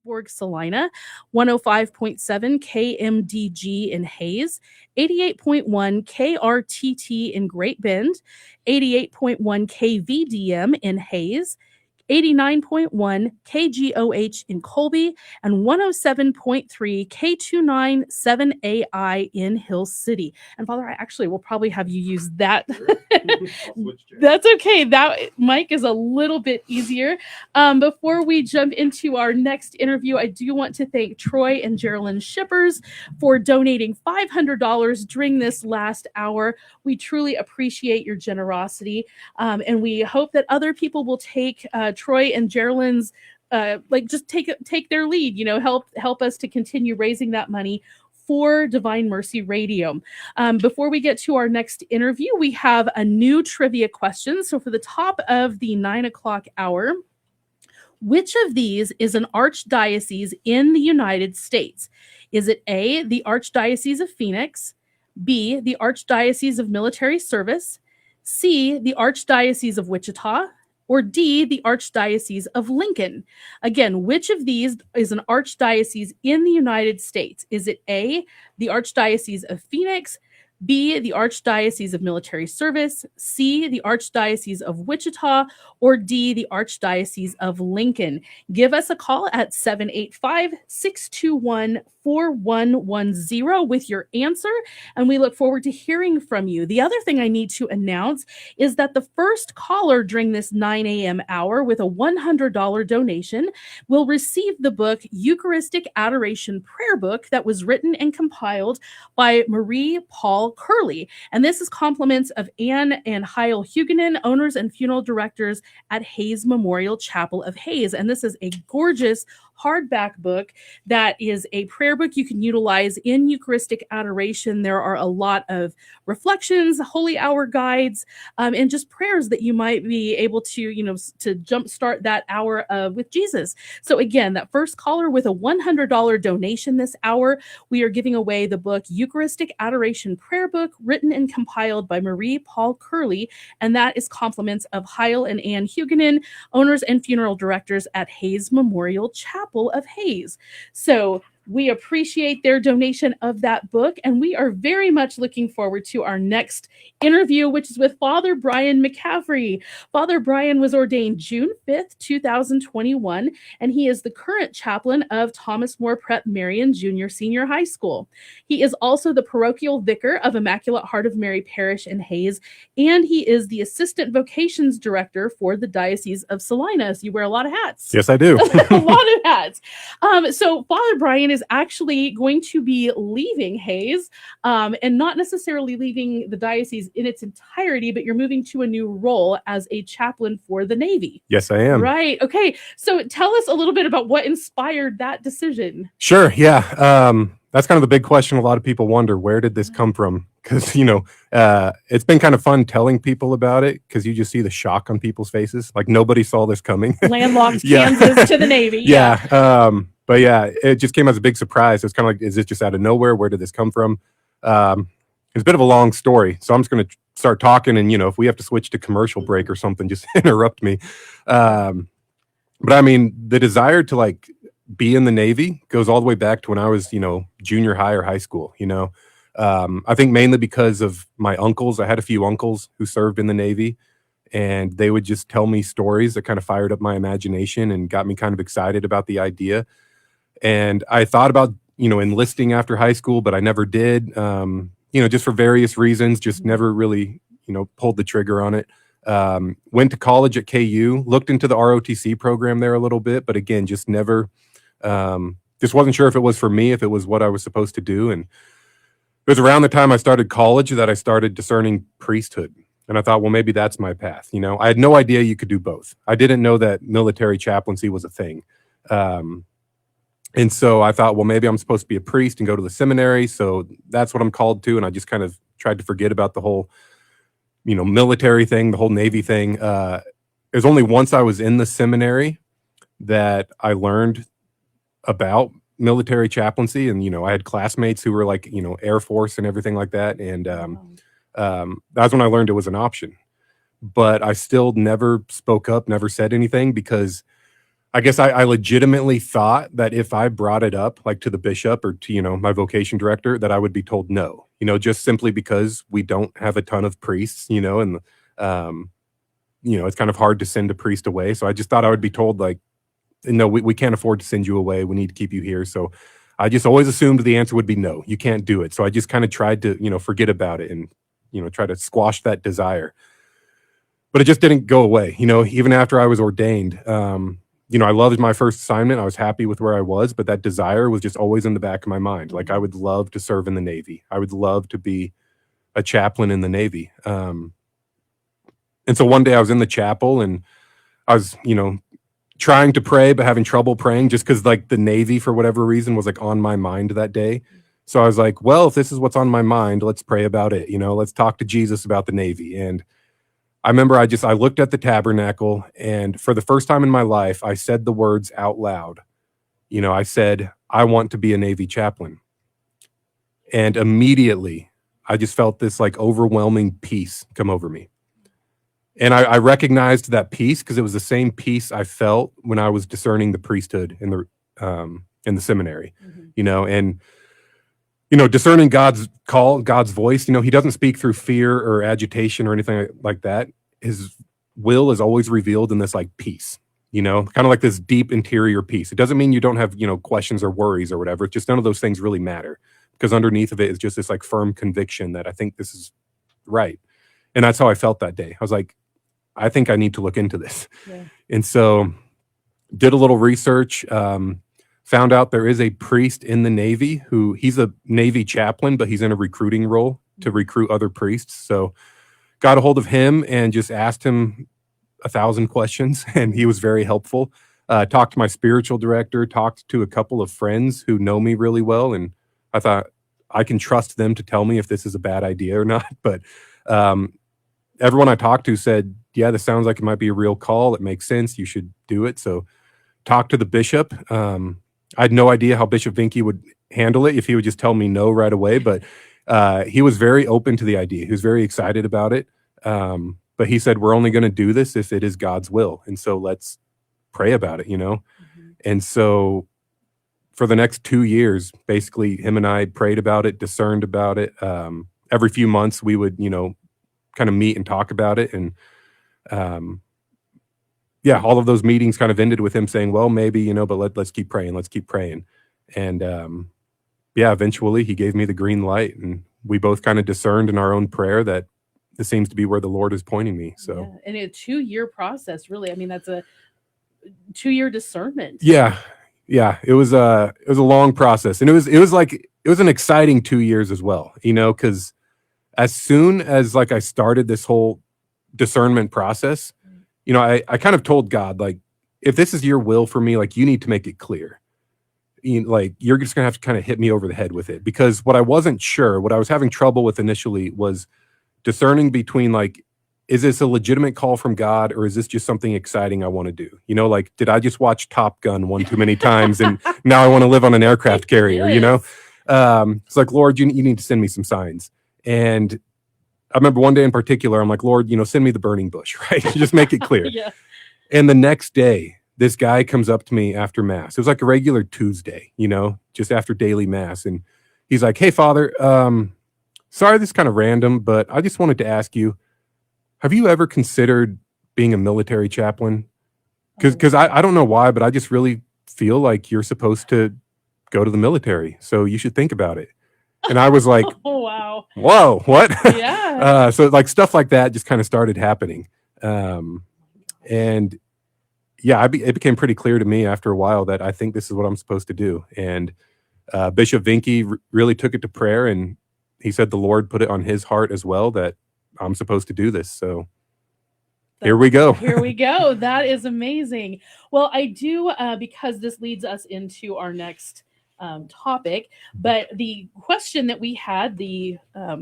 Fredericksburg, Salina, 105.7 KMDG in Hayes, 88.1 KRTT in Great Bend, 88.1 KVDM in Hayes, 89.1 KGOH in Colby, and 107.3 K297AI in Hill City. And Father, I actually will probably have you use that. That's okay. That mic is a little bit easier. Before we jump into our next interview, I do want to thank Troy and Geraldine Shippers for donating $500 during this last hour. We truly appreciate your generosity, and we hope that other people will take Troy and Geraldine's just take their lead. Help us to continue raising that money for Divine Mercy Radio. Before we get to our next interview, we have a new trivia question. So for the top of the 9 o'clock hour, which of these is an archdiocese in the United States? Is it A, the Archdiocese of Phoenix, B, the Archdiocese of Military Service, C, the Archdiocese of Wichita, or D, the Archdiocese of Lincoln? Again, which of these is an archdiocese in the United States? Is it A, the Archdiocese of Phoenix, B, the Archdiocese of Military Service, C, the Archdiocese of Wichita, or D, the Archdiocese of Lincoln? Give us a call at 785-621-4110 with your answer, and we look forward to hearing from you. The other thing I need to announce is that the first caller during this 9 a.m. hour with a $100 donation will receive the book Eucharistic Adoration Prayer Book that was written and compiled by Marie Paul Curley. And this is compliments of Anne and Heil Huguenin, owners and funeral directors at Hayes Memorial Chapel of Hayes. And this is a gorgeous hardback book that is a prayer book you can utilize in Eucharistic adoration. There are a lot of reflections, holy hour guides, and just prayers that you might be able to, to jumpstart that hour with Jesus. So again, that first caller with a $100 donation this hour, we are giving away the book Eucharistic Adoration Prayer Book, written and compiled by Marie Paul Curley, and that is compliments of Heil and Anne Huguenin, owners and funeral directors at Hayes Memorial Chapel of Hayes. So we appreciate their donation of that book, and we are very much looking forward to our next interview, which is with Father Brian McCaffery. Father Brian was ordained June 5th, 2021, and he is the current chaplain of Thomas More Prep Marian Junior Senior High School. He is also the parochial vicar of Immaculate Heart of Mary Parish in Hayes, and he is the assistant vocations director for the Diocese of Salina. So you wear a lot of hats. Yes, I do. A lot of hats. So Father Brian is actually going to be leaving Hayes, and not necessarily leaving the diocese in its entirety, but you're moving to a new role as a chaplain for the Navy. Yes, I am. Right. Okay. So tell us a little bit about what inspired that decision. Sure. Yeah. That's kind of the big question. A lot of people wonder, where did this come from? Because, it's been kind of fun telling people about it, because you just see the shock on people's faces. Like nobody saw this coming. Landlocked Kansas to the Navy. Yeah. But yeah, it just came as a big surprise. It's kind of like, is this just out of nowhere? Where did this come from? It's a bit of a long story, so I'm just going to start talking, and if we have to switch to commercial break or something, just interrupt me. But I mean, the desire to be in the Navy goes all the way back to when I was, junior high or high school. I think mainly because of my uncles. I had a few uncles who served in the Navy, and they would just tell me stories that kind of fired up my imagination and got me kind of excited about the idea. And I thought about, enlisting after high school, but I never did, just for various reasons, just never really, pulled the trigger on it. Went to college at KU, looked into the ROTC program there a little bit, but again, just never, just wasn't sure if it was for me, if it was what I was supposed to do. And it was around the time I started college that I started discerning priesthood. And I thought, well, maybe that's my path. I had no idea you could do both. I didn't know that military chaplaincy was a thing. And so I thought, well, maybe I'm supposed to be a priest and go to the seminary. So that's what I'm called to. And I just kind of tried to forget about the whole, military thing, the whole Navy thing. It was only once I was in the seminary that I learned about military chaplaincy. And, I had classmates who were Air Force and everything like that. And that's when I learned it was an option. But I still never spoke up, never said anything, because I guess I legitimately thought that if I brought it up, like to the bishop or to, my vocation director, that I would be told no, just simply because we don't have a ton of priests, and, um, it's kind of hard to send a priest away. So I just thought I would be told, like, no, we can't afford to send you away. We need to keep you here. So I just always assumed the answer would be no, you can't do it. So I just kind of tried to, forget about it and, try to squash that desire. But it just didn't go away, even after I was ordained. I loved my first assignment. I was happy with where I was, but that desire was just always in the back of my mind. Like, I would love to serve in the Navy. I would love to be a chaplain in the Navy. And so one day I was in the chapel and I was, trying to pray, but having trouble praying just because, like, the Navy, for whatever reason, was like on my mind that day. So I was like, well, if this is what's on my mind, let's pray about it. Let's talk to Jesus about the Navy. And I remember I looked at the tabernacle, and for the first time in my life, I said the words out loud. I said, I want to be a Navy chaplain. And immediately I just felt this like overwhelming peace come over me. And I recognized that peace because it was the same peace I felt when I was discerning the priesthood in the seminary, and discerning God's call, God's voice. He doesn't speak through fear or agitation or anything like that. His will is always revealed in this like peace, kind of like this deep interior peace. It doesn't mean you don't have, questions or worries or whatever. It's just none of those things really matter because underneath of it is just this like firm conviction that I think this is right. And that's how I felt that day. I was like, I think I need to look into this. Yeah. And so did a little research, found out there is a priest in the Navy he's a Navy chaplain, but he's in a recruiting role to recruit other priests. So got a hold of him and just asked him 1,000 questions, and he was very helpful. Talked to my spiritual director, talked to a couple of friends who know me really well, and I thought I can trust them to tell me if this is a bad idea or not. But everyone I talked to said, yeah, this sounds like it might be a real call. It makes sense. You should do it. So talked to the bishop. I had no idea how Bishop Vinke would handle it if he would just tell me no right away. But he was very open to the idea. He was very excited about it. But he said, we're only going to do this if it is God's will. And so let's pray about it, And so for the next 2 years, basically him and I prayed about it, discerned about it. Every few months we would, kind of meet and talk about it. And all of those meetings kind of ended with him saying, well, maybe, but let's keep praying. Let's keep praying. And eventually he gave me the green light, and we both kind of discerned in our own prayer that this seems to be where the Lord is pointing me. So, yeah. And a 2-year process, really. I mean, that's a 2-year discernment. Yeah. Yeah. It was a long process, and it was an exciting 2 years as well, because as soon as like I started this whole discernment process, I kind of told God, like, if this is your will for me, like, you need to make it clear. You're just gonna have to kind of hit me over the head with it, because what I was having trouble with initially was discerning between, like, is this a legitimate call from God, or is this just something exciting I want to do? Like, did I just watch Top Gun one too many times and now I want to live on an aircraft carrier? It's like, Lord, you need to send me some signs. And I remember one day in particular, I'm like, Lord, send me the burning bush, right? Just make it clear. Yeah. And the next day, this guy comes up to me after Mass. It was like a regular Tuesday, just after daily Mass. And he's like, hey, Father, sorry, this is kind of random, but I just wanted to ask you, have you ever considered being a military chaplain? Because I don't know why, but I just really feel like you're supposed to go to the military. So you should think about it. And I was like, oh, wow. Whoa, what? Yeah. So like stuff like that just kind of started happening. And yeah, it became pretty clear to me after a while that I think this is what I'm supposed to do. And Bishop Vinke really took it to prayer, and he said the Lord put it on his heart as well that I'm supposed to do this. So here we go. Here we go. That is amazing. Well, I do, because this leads us into our next topic. But the question that we had, the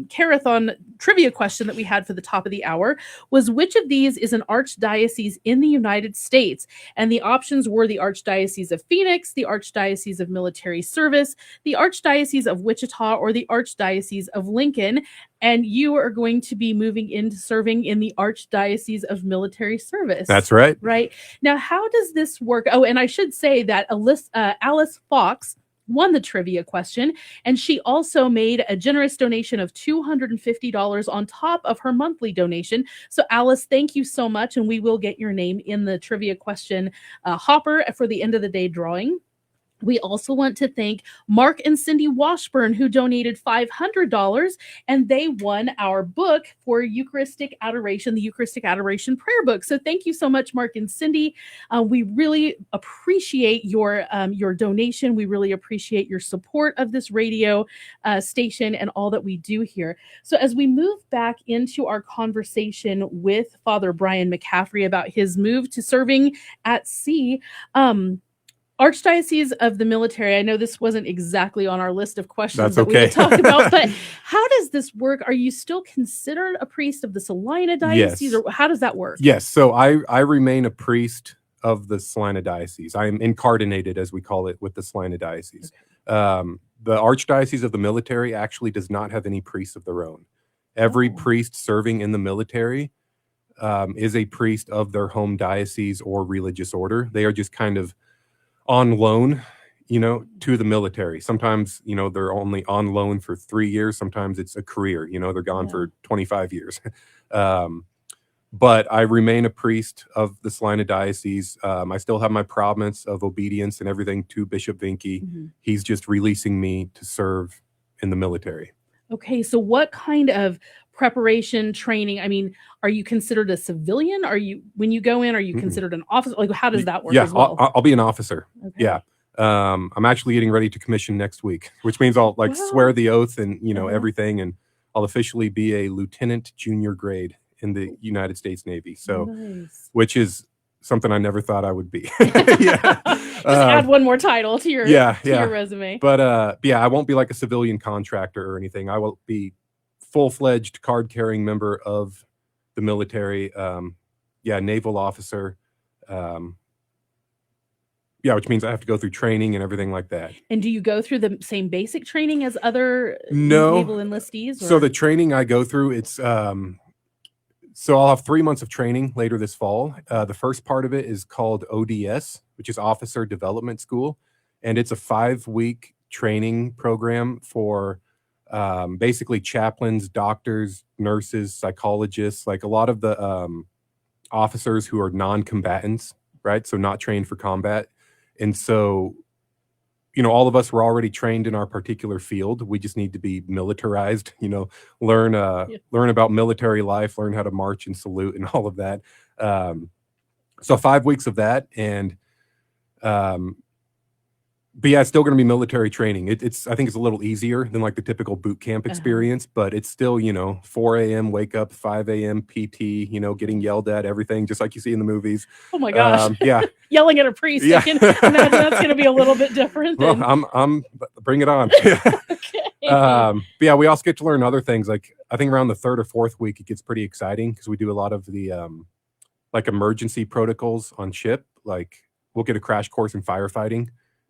Carathon trivia question that we had for the top of the hour, was which of these is an archdiocese in the United States? And the options were the Archdiocese of Phoenix, the Archdiocese of Military Service, the Archdiocese of Wichita, or the Archdiocese of Lincoln. And you are going to be moving into serving in the Archdiocese of Military Service. That's right. Right. Now, how does this work? Oh, and I should say that Alice Fox won the trivia question, and she also made a generous donation of $250 on top of her monthly donation. So Alice, thank you so much, and we will get your name in the trivia question hopper for the end of the day drawing. We also want to thank Mark and Cindy Washburn, who donated $500, and they won our book for Eucharistic Adoration, the Eucharistic Adoration Prayer Book. So thank you so much, Mark and Cindy. We really appreciate your donation. We really appreciate your support of this radio station and all that we do here. So as we move back into our conversation with Father Brian McCaffery about his move to serving at sea, Archdiocese of the Military, I know this wasn't exactly on our list of questions that we would talk about, but how does this work? Are you still considered a priest of the Salina Diocese, or how does that work? Yes, so I remain a priest of the Salina Diocese. I am incardinated, as we call it, with the Salina Diocese. Okay. The Archdiocese of the Military actually does not have any priests of their own. Every priest serving in the military is a priest of their home diocese or religious order. They are just kind of on loan, to the military. Sometimes, they're only on loan for 3 years. Sometimes it's a career, they're gone for 25 years. But I remain a priest of the Salina Diocese. I still have my promise of obedience and everything to Bishop Vinke. Mm-hmm. He's just releasing me to serve in the military. Okay, so what kind of preparation, training? I mean, are you considered a civilian? When you go in, are you considered an officer? Like, how does that work? Yeah, as well? I'll be an officer. Okay. Yeah. I'm actually getting ready to commission next week, which means I'll swear the oath and, everything. And I'll officially be a lieutenant junior grade in the United States Navy. So, which is something I never thought I would be. Just add one more title to your your resume. But I won't be like a civilian contractor or anything. I will be full-fledged card-carrying member of the military. Naval officer. Which means I have to go through training and everything like that. And do you go through the same basic training as other naval enlistees? Or? So the training I go through, it's so I'll have 3 months of training later this fall. The first part of it is called ODS, which is Officer Development School. And it's a 5-week training program for basically chaplains, doctors, nurses, psychologists, like a lot of the officers who are non-combatants, right? So not trained for combat. And so, all of us were already trained in our particular field. We just need to be militarized, learn about military life, learn how to march and salute and all of that. So 5 weeks of that. And, but yeah, it's still going to be military training. I think it's a little easier than like the typical boot camp experience, but it's still, 4 a.m. wake up, 5 a.m. PT, getting yelled at, everything just like you see in the movies. Oh my gosh. Yeah. Yelling at a priest. Yeah. I can imagine that's going to be a little bit different. Well, I'm bring it on. Okay. But yeah, we also get to learn other things. Like I think around the 3rd or 4th week, it gets pretty exciting because we do a lot of the like emergency protocols on ship. Like we'll get a crash course in firefighting.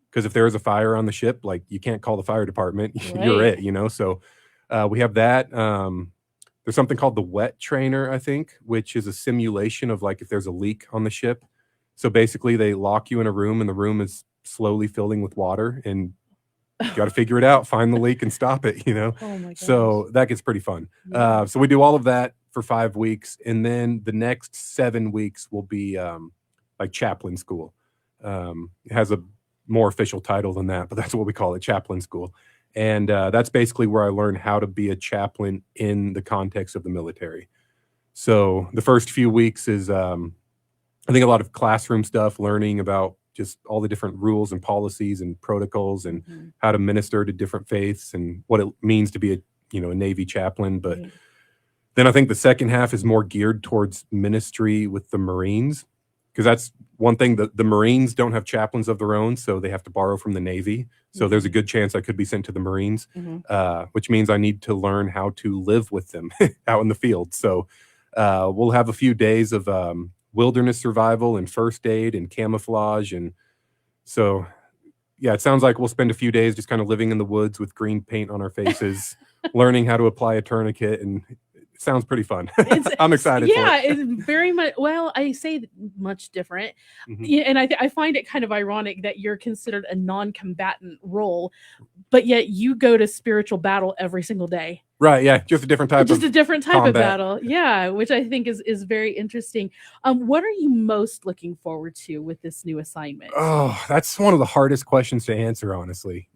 Because if there is a fire on the ship, like you can't call the fire department, right. You're it, So we have that. There's something called the wet trainer, I think, which is a simulation of like if there's a leak on the ship. So basically they lock you in a room and the room is slowly filling with water and you got to figure it out, find the leak and stop it, Oh my gosh. So that gets pretty fun. Yeah. So we do all of that for 5 weeks. And then the next 7 weeks will be like chaplain school. It has a more official title than that, but that's what we call it, chaplain school. And that's basically where I learned how to be a chaplain in the context of the military. So the first few weeks is, I think a lot of classroom stuff, learning about just all the different rules and policies and protocols and how to minister to different faiths and what it means to be a Navy chaplain. But then I think the second half is more geared towards ministry with the Marines. because that's one thing that the Marines don't have chaplains of their own, so they have to borrow from the Navy. So there's a good chance I could be sent to the Marines, which means I need to learn how to live with them out in the field. So we'll have a few days of wilderness survival and first aid and camouflage. And so, yeah, it sounds like we'll spend a few days just kind of living in the woods with green paint on our faces, learning how to apply a tourniquet, and it sounds pretty fun. I'm excited for Yeah, it. it's very much, well, I say much different. Mhm. Yeah, and I find it kind of ironic that you're considered a non-combatant role, but yet you go to spiritual battle every single day. Right, yeah, just a different type Just of a different type of combat. battle. Yeah, which I think is very interesting. What are you most looking forward to with this new assignment? Oh, that's one of the hardest questions to answer, honestly.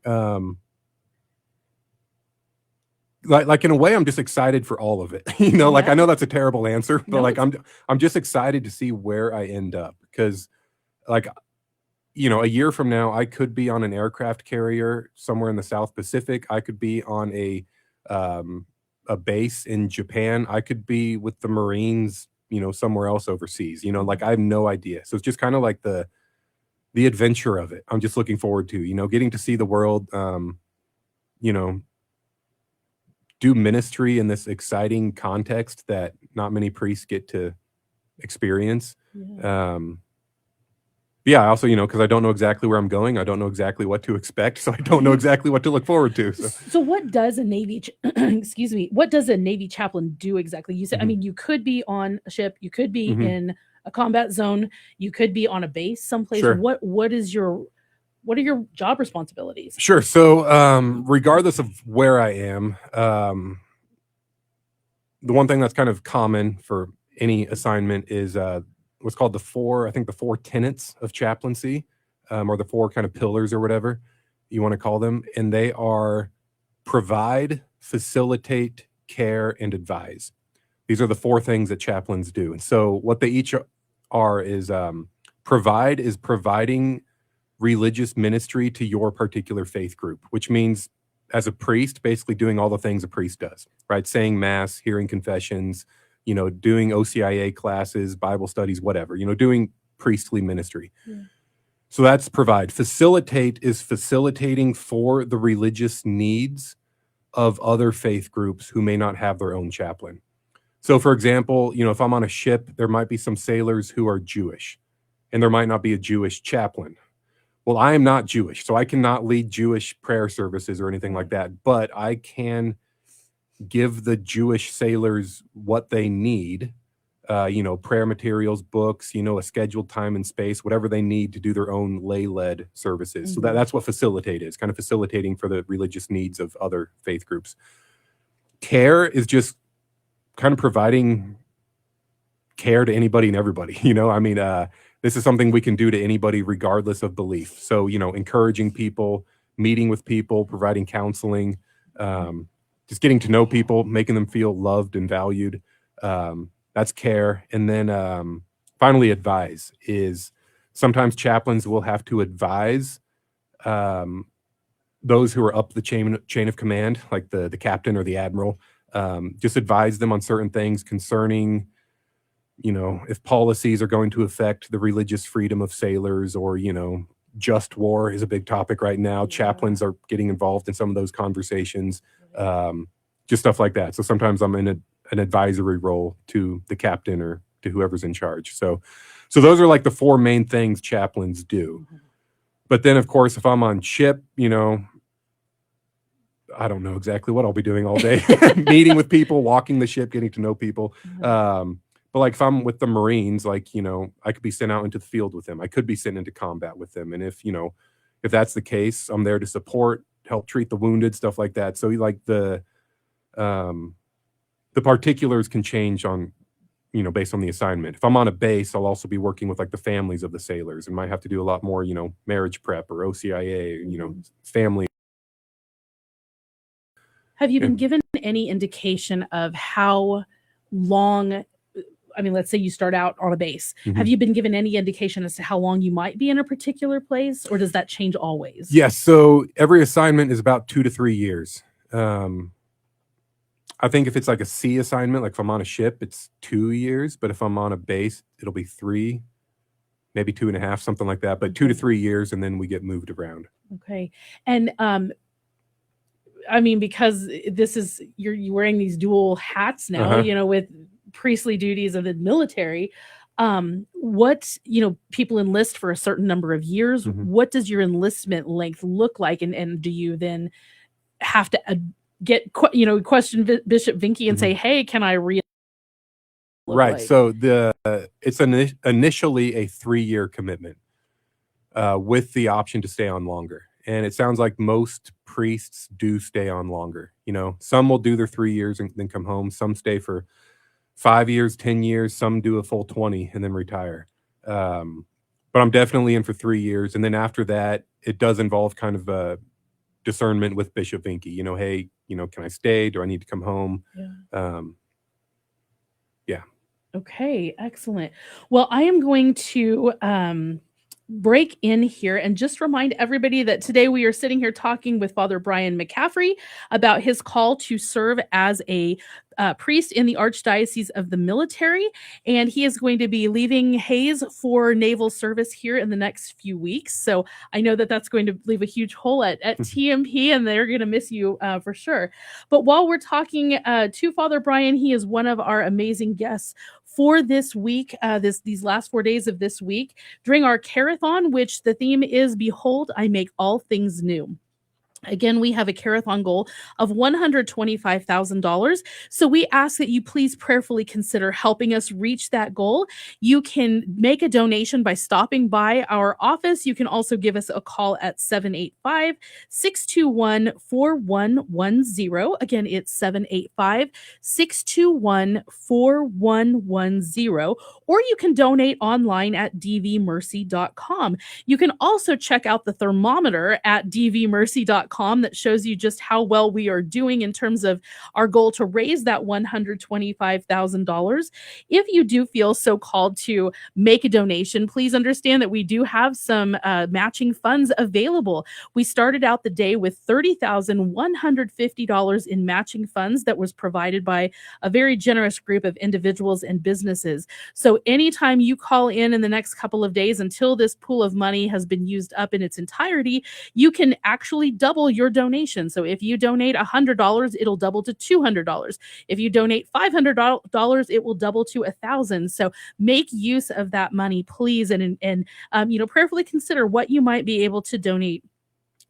Like in a way, I'm just excited for all of it. You know, like I know Yeah. that's a terrible answer, but No, like it's I'm just excited to see where I end up because like you know, a year from now, I could be on an aircraft carrier somewhere in the South Pacific. I could be on um, a base in Japan. I could be with the Marines, you know, somewhere else overseas. You know, like I have no idea. So it's just kind of like the adventure of it. I'm just looking forward to, you know, getting to see the world. You know, do ministry in this exciting context that not many priests get to experience. yeah. Yeah, I also, you know, because I don't know exactly where I'm going, I don't know exactly what to expect, so I don't know exactly what to look forward to. So, So what does a excuse me, what does a Navy chaplain do exactly? You said, I mhm, mean, you could be on a ship, you could be mhm, in a combat zone, you could be on a base someplace. sure. What are your job responsibilities? Sure. So, regardless of where I am, the one thing that's kind of common for any assignment is what's called I think the four tenets of chaplaincy, or the four kind of pillars or whatever you want to call them. And they are provide, facilitate, care, and advise. These are the four things that chaplains do. And so, what they each are is provide is providing religious ministry to your particular faith group, which means as a priest, basically doing all the things a priest does, right? Saying mass, hearing confessions, you know, doing OCIA classes, Bible studies, whatever, you know, doing priestly ministry. Yeah. So that's provide. Facilitate is facilitating for the religious needs of other faith groups who may not have their own chaplain. So, for example, you know, if I'm on a ship, there might be some sailors who are Jewish, and there might not be a Jewish chaplain. Well, I am not Jewish, so I cannot lead Jewish prayer services or anything like that, but I can give the Jewish sailors what they need, you know, prayer materials, books, you know, a scheduled time and space, whatever they need to do their own lay-led services. So that's what facilitate is, kind of facilitating for the religious needs of other faith groups. Care is just kind of providing care to anybody and everybody, you know? I mean, this is something we can do to anybody regardless of belief. So, you know, encouraging people, meeting with people, providing counseling, just getting to know people, making them feel loved and valued. That's care. And then finally, advise is sometimes chaplains will have to advise um, those who are up the chain of command, like the captain or the admiral, just advise them on certain things concerning, you know, if policies are going to affect the religious freedom of sailors, or, you know, just war is a big topic right now. Yeah. Chaplains are getting involved in some of those conversations, just stuff like that. So sometimes I'm in an advisory role to the captain or to whoever's in charge. So those are like the four main things chaplains do. But then, of course, if I'm on ship, you know, I don't know exactly what I'll be doing all day. Meeting with people, walking the ship, getting to know people. But like if I'm with the Marines, like, you know, I could be sent out into the field with them. I could be sent into combat with them. And if, you know, if that's the case, I'm there to support, help treat the wounded, stuff like that. So like the particulars can change on, you know, based on the assignment. If I'm on a base, I'll also be working with like the families of the sailors and might have to do a lot more, you know, marriage prep or OCIA, you know, family. Have you Yeah. been given any indication of how long, I mean, let's say you start out on a base. Mhm. Have you been given any indication as to how long you might be in a particular place, or does that change always? Yes. So every assignment is about 2 to 3 years. I think if it's like a sea assignment, like if I'm on a ship, it's 2 years, but if I'm on a base, it'll be 3. maybe 2.5, something like that, but 2 to 3 years, and then we get moved around. Okay. And I mean, because this is you're wearing these dual hats now, Uh-huh. with priestly duties and the military. What people enlist for a certain number of years. Mhm. What does your enlistment length look like, and do you then have to question Bishop Vinky and Mhm. say, hey, can I look Right, like? so it's initially a 3-year commitment, with the option to stay on longer, and it sounds like most priests do stay on longer, some will do their 3 years and then come home, some stay for 5 years, 10 years, some do a full 20 and then retire. Um, but I'm definitely in for 3 years, and then after that, it does involve kind of a discernment with Bishop Vinky, "Hey, can I stay? Do I need to come home?" Yeah. Um, yeah. Okay, excellent. Well, I am going to break in here and just remind everybody that today we are sitting here talking with Father Brian McCaffery about his call to serve as a priest in the Archdiocese of the Military. And he is going to be leaving Hayes for naval service here in the next few weeks. So I know that that's going to leave a huge hole at TMP, and they're going to miss you for sure. But while we're talking to Father Brian, he is one of our amazing guests for this week, these last 4 days of this week, during our carathon, which the theme is Behold, I Make All Things New. Again, we have a carathon goal of $125,000. So we ask that you please prayerfully consider helping us reach that goal. You can make a donation by stopping by our office. You can also give us a call at 785 621 4110. Again, it's 785 621 4110. Or you can donate online at dvmercy.com. You can also check out the thermometer at dvmercy.com that shows you just how well we are doing in terms of our goal to raise that $125,000. If you do feel so called to make a donation, please understand that we do have some matching funds available. We started out the day with $30,150 in matching funds that was provided by a very generous group of individuals and businesses. So anytime you call in the next couple of days until this pool of money has been used up in its entirety, you can actually double your donation. So if you donate $100, it'll double to $200. If you donate $500, it will double to $1,000. So make use of that money, please, and prayerfully consider what you might be able to donate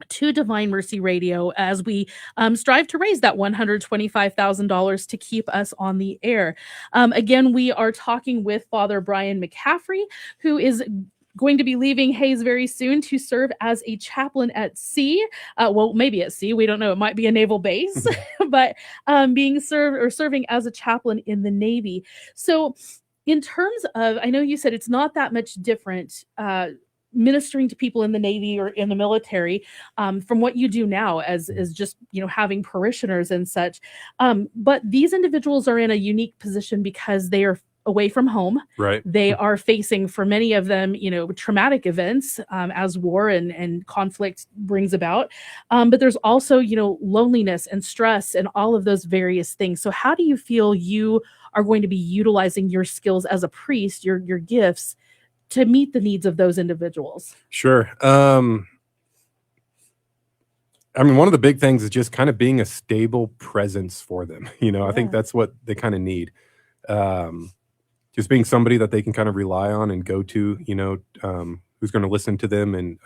to Divine Mercy Radio as we strive to raise that $125,000 to keep us on the air. Again, we are talking with Father Brian McCaffery, who is going to be leaving Hayes very soon to serve as a chaplain at sea. Well, maybe at sea. We don't know. It might be a naval base, but serving as a chaplain in the Navy. So in terms of, I know you said it's not that much different ministering to people in the Navy or in the military from what you do now as just having parishioners and such, but these individuals are in a unique position because they are away from home. Right. They are facing, for many of them, traumatic events as war and conflict brings about. But there's also, loneliness and stress and all of those various things. So how do you feel you are going to be utilizing your skills as a priest, your gifts, to meet the needs of those individuals? Sure. I mean, one of the big things is just kind of being a stable presence for them. I think that's what they kind of need. Just being somebody that they can kind of rely on and go to, who's going to listen to them and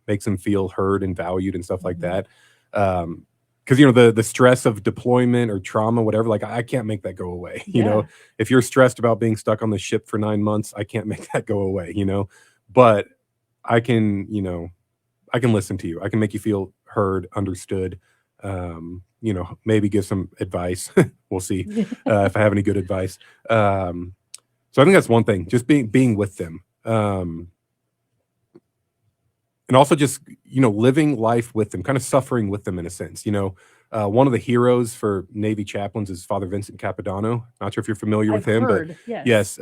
makes them feel heard and valued and stuff like that. Because the stress of deployment or trauma, whatever, like I can't make that go away. If you're stressed about being stuck on the ship for 9 months, I can't make that go away. But I can listen to you. I can make you feel heard, understood. Maybe give some advice. We'll see if I have any good advice. So I think that's one thing, just being with them. And also just, living life with them, kind of suffering with them in a sense. One of the heroes for Navy chaplains is Father Vincent Capodanno. Not sure if you're familiar with him, heard, but yes,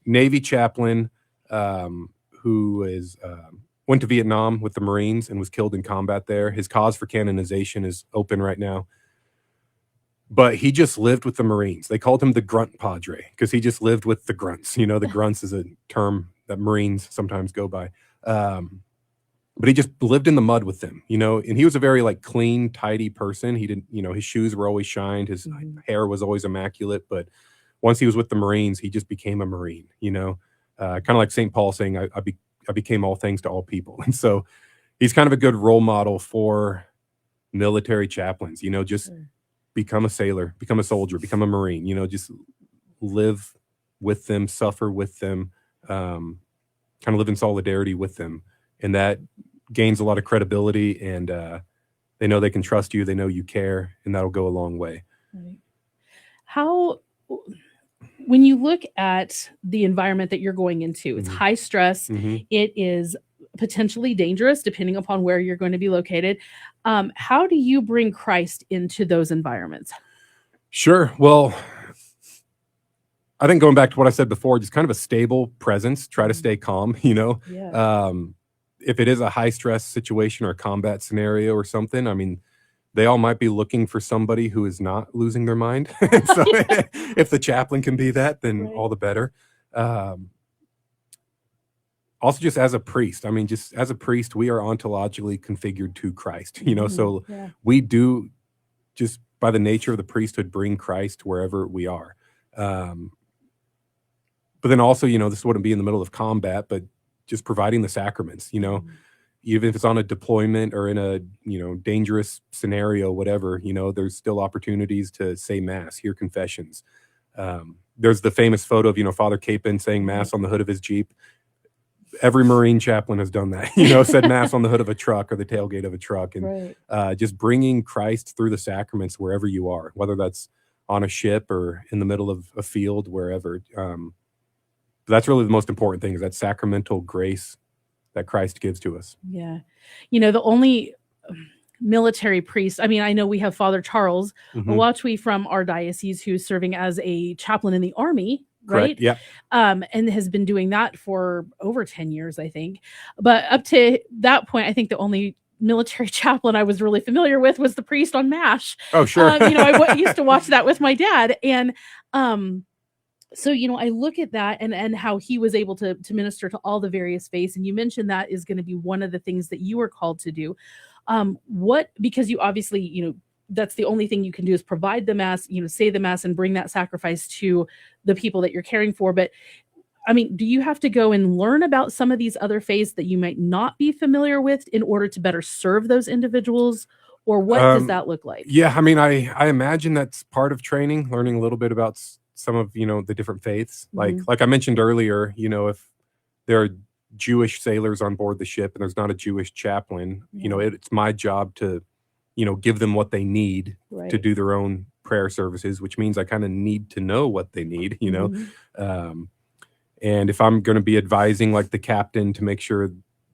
Navy chaplain who went to Vietnam with the Marines and was killed in combat there. His cause for canonization is open right now. But he just lived with the Marines. They called him the Grunt Padre because he just lived with the grunts. The grunts is a term that Marines sometimes go by. But he just lived in the mud with them, and he was a very like clean, tidy person. He didn't, his shoes were always shined, his hair was always immaculate. But once he was with the Marines, he just became a Marine, kind of like St. Paul saying, I became all things to all people. And so he's kind of a good role model for military chaplains, just become a sailor, become a soldier, become a Marine, just live with them, suffer with them, kind of live in solidarity with them. And that gains a lot of credibility, and they know they can trust you. They know you care, and that'll go a long way. Right. How, when you look at the environment that you're going into, it's high stress. It is potentially dangerous depending upon where you're going to be located. How do you bring Christ into those environments? Sure. Well, I think going back to what I said before, just kind of a stable presence, try to stay calm, Yeah. If it is a high stress situation or a combat scenario or something, I mean, they all might be looking for somebody who is not losing their mind. So if the chaplain can be that, then all the better. Also, just as a priest, I mean, just as a priest, we are ontologically configured to Christ, so we do, just by the nature of the priesthood, bring Christ wherever we are. But then also, this wouldn't be in the middle of combat, but just providing the sacraments, even if it's on a deployment or in a, dangerous scenario, whatever, there's still opportunities to say mass, hear confessions. There's the famous photo of, Father Capon saying mass on the hood of his Jeep. Every Marine chaplain has done that, said mass on the hood of a truck or the tailgate of a truck, and just bringing Christ through the sacraments wherever you are, whether that's on a ship or in the middle of a field, wherever. That's really the most important thing, is that sacramental grace that Christ gives to us. Yeah. The only military priest, I mean, I know we have Father Charles Owatwi from our diocese, who's serving as a chaplain in the Army, right? Correct. Yeah. And has been doing that for over 10 years, I think. But up to that point, I think the only military chaplain I was really familiar with was the priest on MASH. Oh, sure. I used to watch that with my dad. And so, I look at that and how he was able to minister to all the various faiths. And you mentioned that is going to be one of the things that you were called to do. Because you obviously, that's the only thing you can do is provide the mass, say the mass and bring that sacrifice to the people that you're caring for. But I mean, do you have to go and learn about some of these other faiths that you might not be familiar with in order to better serve those individuals? Or what does that look like? Yeah, I mean, I imagine that's part of training, learning a little bit about some of, the different faiths. Like I mentioned earlier, if there are Jewish sailors on board the ship and there's not a Jewish chaplain, it's my job to, give them what they need to do their own prayer services, which means I kind of need to know what they need, and if I'm going to be advising like the captain to make sure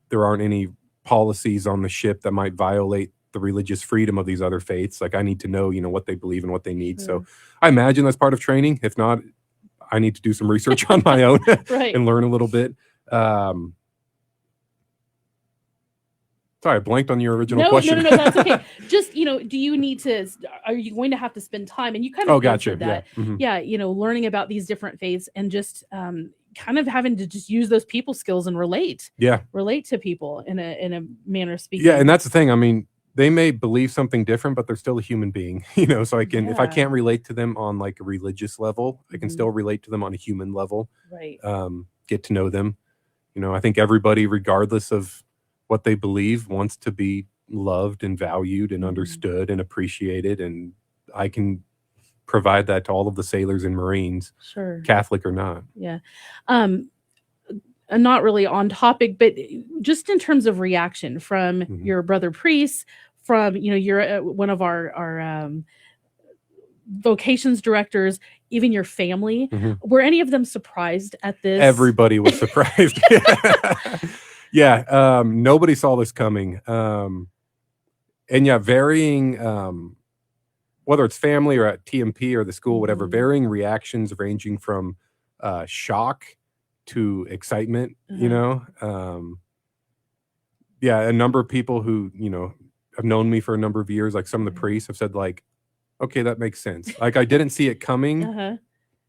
there aren't any policies on the ship that might violate the religious freedom of these other faiths, like I need to know, what they believe and what they need. So I imagine that's part of training. If not, I need to do some research on my own and learn a little bit. Sorry, I blanked on your original question. No, that's okay. Just, do you need to, are you going to have to spend time? And you kind of gotcha. That. Yeah. Learning about these different faiths and just kind of having to just use those people skills and relate to people in a manner of speaking. Yeah. And that's the thing. I mean, they may believe something different, but they're still a human being, so I can, if I can't relate to them on like a religious level, I can still relate to them on a human level, get to know them. I think everybody, regardless of what they believe, wants to be loved and valued and understood and appreciated. And I can provide that to all of the sailors and Marines, Catholic or not. Yeah. Not really on topic, but just in terms of reaction from your brother priests, from, you're one of our vocations directors, even your family, were any of them surprised at this? Everybody was surprised. Yeah. Nobody saw this coming. And varying, whether it's family or at TMP or the school, whatever, varying reactions ranging from shock to excitement, a number of people who, have known me for a number of years, like some of the priests have said like, okay, that makes sense. Like I didn't see it coming,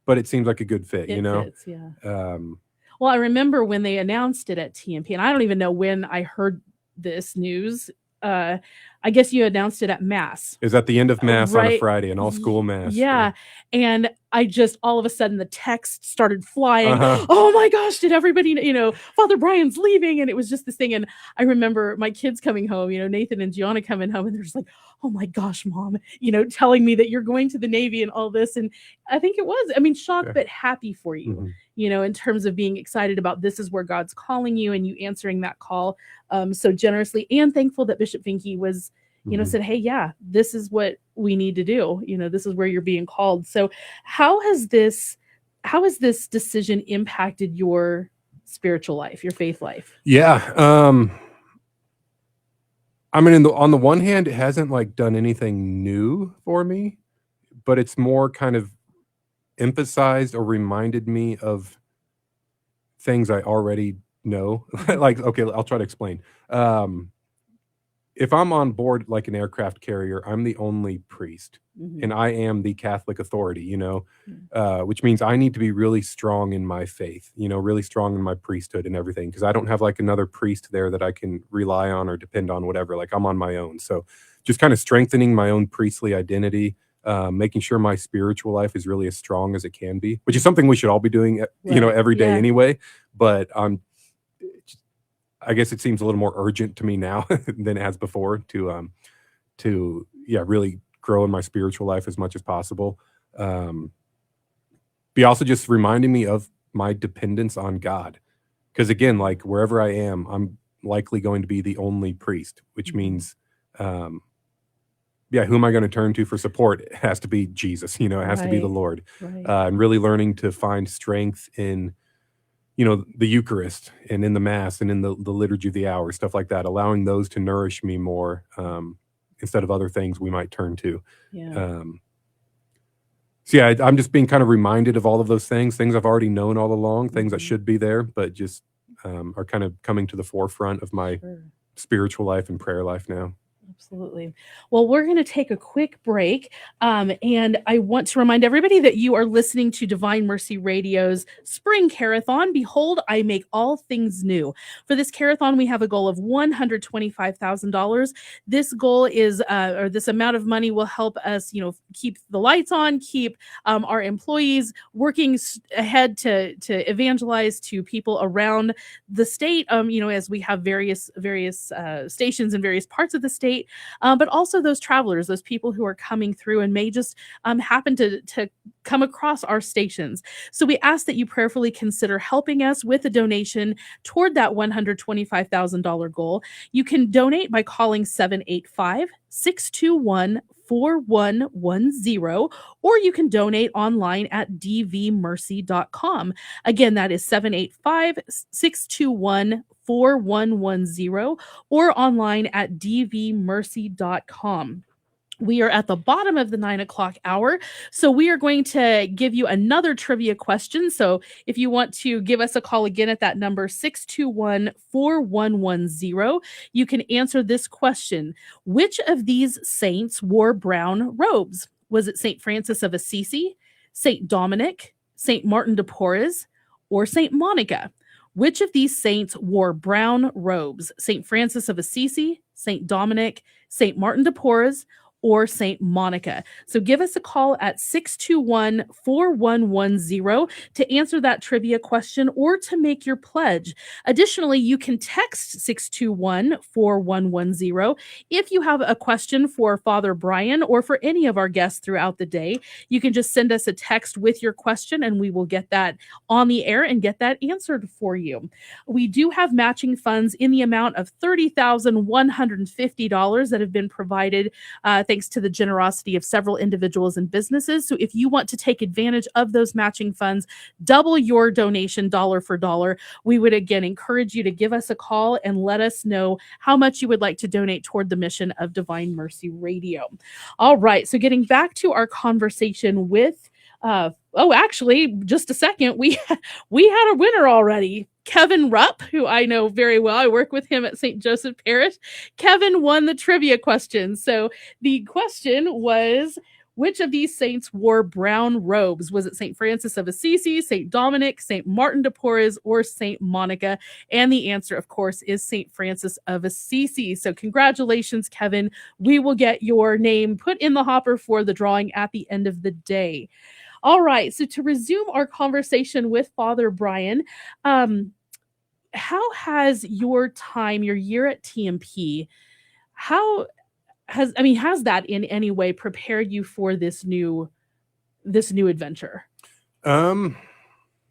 but it seems like a good fit, Fits, yeah. Well, I remember when they announced it at TMP, and I don't even know when I heard this news. Uh, I guess you announced it at Mass, Is at the end of Mass on a right? Friday, an all-school Mass. Yeah. And I just all of a sudden the text started flying. Uh-huh. Oh my gosh, did everybody, Father Brian's leaving? And it was just this thing. And I remember my kids coming home, Nathan and Gianna coming home, and they're just like, oh my gosh, mom, telling me that you're going to the Navy and all this. And I think it was, shocked, Yeah. but happy for you, Mhm. in terms of being excited about this is where God's calling you and you answering that call so generously, and thankful that Bishop Finke was, Mhm. said, hey, yeah, this is what we need to do. This is where you're being called. So how has this decision impacted your spiritual life, your faith life? Yeah. On the one hand, it hasn't like done anything new for me, but it's more kind of emphasized or reminded me of things I already know. Like, okay, I'll try to explain. If I'm on board like an aircraft carrier, I'm the only priest, Mhm. and I am the Catholic authority, Mm. which means I need to be really strong in my faith, really strong in my priesthood and everything, because I don't have like another priest there that I can rely on or depend on, whatever. Like I'm on my own. So just kind of strengthening my own priestly identity, making sure my spiritual life is really as strong as it can be, which is something we should all be doing, Right. every day Yeah. anyway. But I guess it seems a little more urgent to me now than it has before to really grow in my spiritual life as much as possible. Be also just reminding me of my dependence on God. Because again, like wherever I am, I'm likely going to be the only priest, which Mhm. means who am I going to turn to for support? It has to be Jesus, it has to be the Right. Lord. Right. And really learning to find strength in the Eucharist and in the Mass and in the liturgy of the hour, stuff like that, allowing those to nourish me more, instead of other things we might turn to. Yeah. So yeah, I'm just being kind of reminded of all of those things I've already known all along, things that Mhm. should be there, but just are kind of coming to the forefront of my Sure. spiritual life and prayer life now. Absolutely. Well, we're going to take a quick break. And I want to remind everybody that you are listening to Divine Mercy Radio's Spring Carathon. Behold, I make all things new. For this carathon, we have a goal of $125,000. This goal is, or this amount of money will help us, keep the lights on, keep our employees working ahead to evangelize to people around the state. As we have various stations in various parts of the state, but also those travelers, those people who are coming through and may just happen to come across our stations. So we ask that you prayerfully consider helping us with a donation toward that $125,000 goal. You can donate by calling 785-621-4110, or you can donate online at dvmercy.com. Again, that is 785-621-4110, or online at dvmercy.com. We are at the bottom of the 9 o'clock hour. So we are going to give you another trivia question. So if you want to give us a call again at that number, 621-4110, you can answer this question. Which of these saints wore brown robes? Was it St. Francis of Assisi, St. Dominic, St. Martin de Porres, or St. Monica? Which of these saints wore brown robes? St. Francis of Assisi, St. Dominic, St. Martin de Porres, or St. Monica. So give us a call at 621-4110 to answer that trivia question or to make your pledge. Additionally, you can text 621-4110 if you have a question for Father Brian or for any of our guests throughout the day. You can just send us a text with your question and we will get that on the air and get that answered for you. We do have matching funds in the amount of $30,150 that have been provided thanks to the generosity of several individuals and businesses. So if you want to take advantage of those matching funds, double your donation dollar for dollar, we would again encourage you to give us a call and let us know how much you would like to donate toward the mission of Divine Mercy Radio. All right, so getting back to our conversation with actually, just a second, we had a winner already. Kevin Rupp, who I know very well. I work with him at St. Joseph Parish. Kevin won the trivia question. So the question was, Which of these saints wore brown robes? Was it St. Francis of Assisi, St. Dominic, St. Martin de Porres, or St. Monica? And the answer, of course, is St. Francis of Assisi. So congratulations, Kevin. We will get your name put in the hopper for the drawing at the end of the day. All right. So to resume our conversation with Father Brian, how has your time, your year at TMP, how has that in any way prepared you for this new adventure? Um,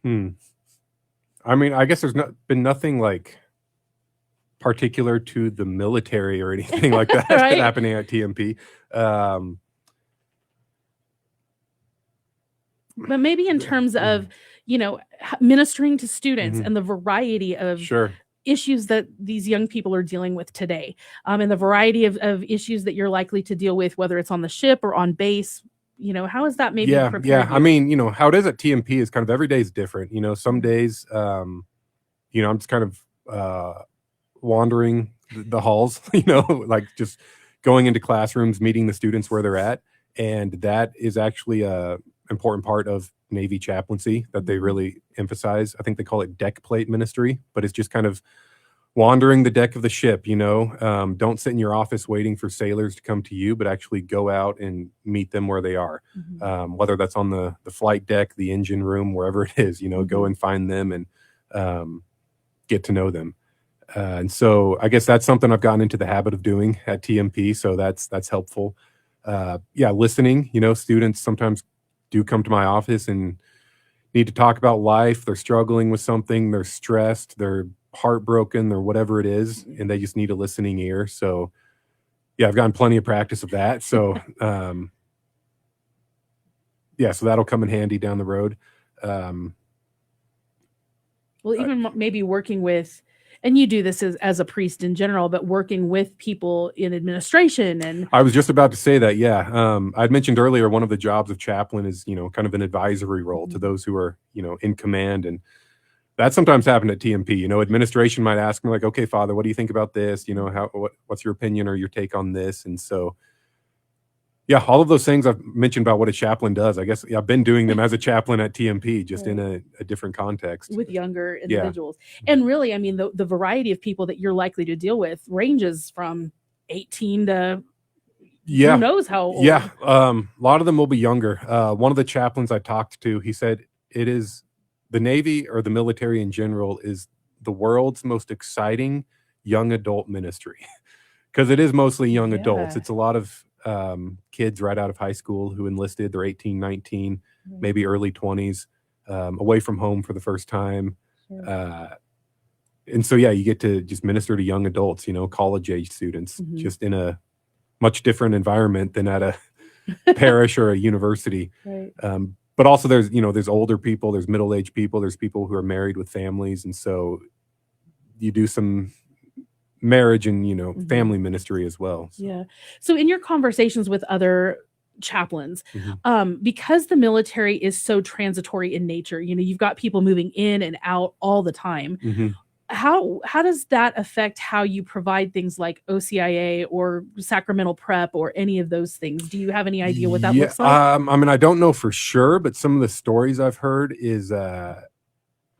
I mean, I guess there's been nothing like particular to the military or anything like that Right? happening at TMP. But maybe in terms of, ministering to students Mhm. and the variety of Sure. issues that these young people are dealing with today, and the variety of issues that you're likely to deal with, whether it's on the ship or on base. How has that maybe Yeah. prepared I you? mean, how it is at TMP is kind of every day is different. Some Mhm. days, I'm just kind of wandering the halls, like just going into classrooms, meeting the students where they're at. And that is actually a important part of Navy chaplaincy that they Mhm. really emphasize. I think they call it deck plate ministry, but it's just kind of wandering the deck of the ship. Don't sit in your office waiting for sailors to come to you, but actually go out and meet them where they are. Mhm. Whether that's on the flight deck, the engine room, wherever it is, go Mhm. and find them and get to know them. And so I guess that's something I've gotten into the habit of doing at TMP. So that's helpful. Yeah, listening. Students sometimes do come to my office and need to talk about life. They're struggling with something. They're stressed. They're heartbroken or whatever it is, and they just need a listening ear. So yeah, I've gotten plenty of practice of that. So yeah, so that'll come in handy down the road. Well, I, even maybe working with, and you do this as a priest in general, but working with people in administration and I was just about to say that. Yeah, I'd mentioned earlier one of the jobs of chaplain is kind of an advisory role to Mhm. those who are in command, and that sometimes happened at TMP. Administration might ask me like, "Okay, Father, what do you think about this? What's your opinion or your take on this?" And so, yeah, all of those things I've mentioned about what a chaplain does. I guess I've been doing them as a chaplain at TMP, just in Right. a different context. With younger Yeah. individuals. And really, I mean, the variety of people that you're likely to deal with ranges from 18 to who Yeah. knows how Yeah. old. A lot of them will be younger. One of the chaplains I talked to, he said it is the Navy or the military in general is the world's most exciting young adult ministry because it is mostly young adults. Yeah. It's a lot of kids right out of high school who enlisted. They're 18, 19, Right. maybe early 20s, away from home for the first time. Sure. And so, yeah, you get to just minister to young adults, college age students, Mhm. just in a much different environment than at a parish or a university. Right. But also there's older people, there's middle-aged people, there's people who are married with families. And so you do some marriage and, Mhm. family ministry as well. So, Yeah. So in your conversations with other chaplains, mhm. because the military is so transitory in nature, you've got people moving in and out all the time. Mhm. How does that affect how you provide things like OCIA or sacramental prep or any of those things? Do you have any idea what that Yeah, looks like? I mean, I don't know for sure, but some of the stories I've heard is,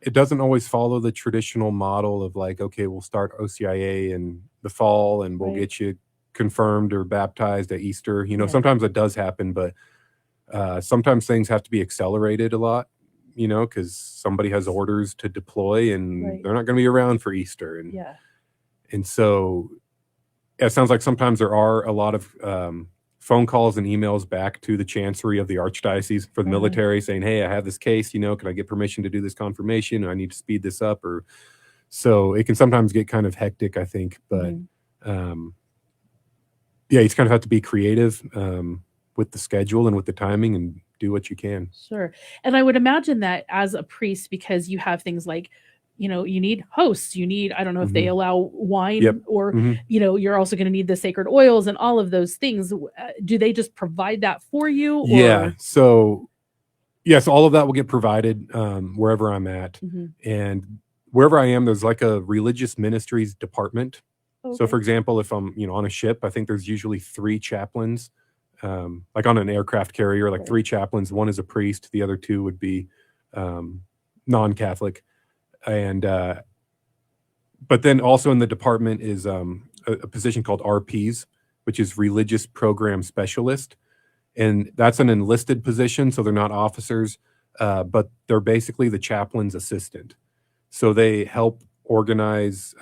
it doesn't always follow the traditional model of like, okay, we'll start OCIA in the fall and we'll Right. get you confirmed or baptized at Easter. Yeah. Sometimes that does happen, but sometimes things have to be accelerated a lot, because somebody has orders to deploy and Right. they're not going to be around for Easter. Yeah. And so it sounds like sometimes there are a lot of phone calls and emails back to the chancery of the archdiocese for the Uh-huh. military saying, "Hey, I have this case. Can I get permission to do this confirmation? I need to speed this up." Or so it can sometimes get kind of hectic, I think. But Mhm. um, yeah, you just kind of have to be creative with the schedule and with the timing and do what you can. Sure. And I would imagine that as a priest, because you have things like, you need hosts, I don't know if they Hmm. allow wine Yep. or, Hmm. you're also going to need the sacred oils and all of those things. Do they just provide that for you Yeah. or? So yes, all of that will get provided wherever I'm at, Mhm. and wherever I am, there's like a religious ministries department. So, Okay. for example, if I'm on a ship, I think there's usually 3 chaplains like on an aircraft carrier, like Right. 3 chaplains. One is a priest, the other 2 would be non-Catholic. And but then also in the department is a position called RPs, which is Religious Program Specialist. And that's an enlisted position, so they're not officers, but they're basically the chaplain's assistant. So they help organize,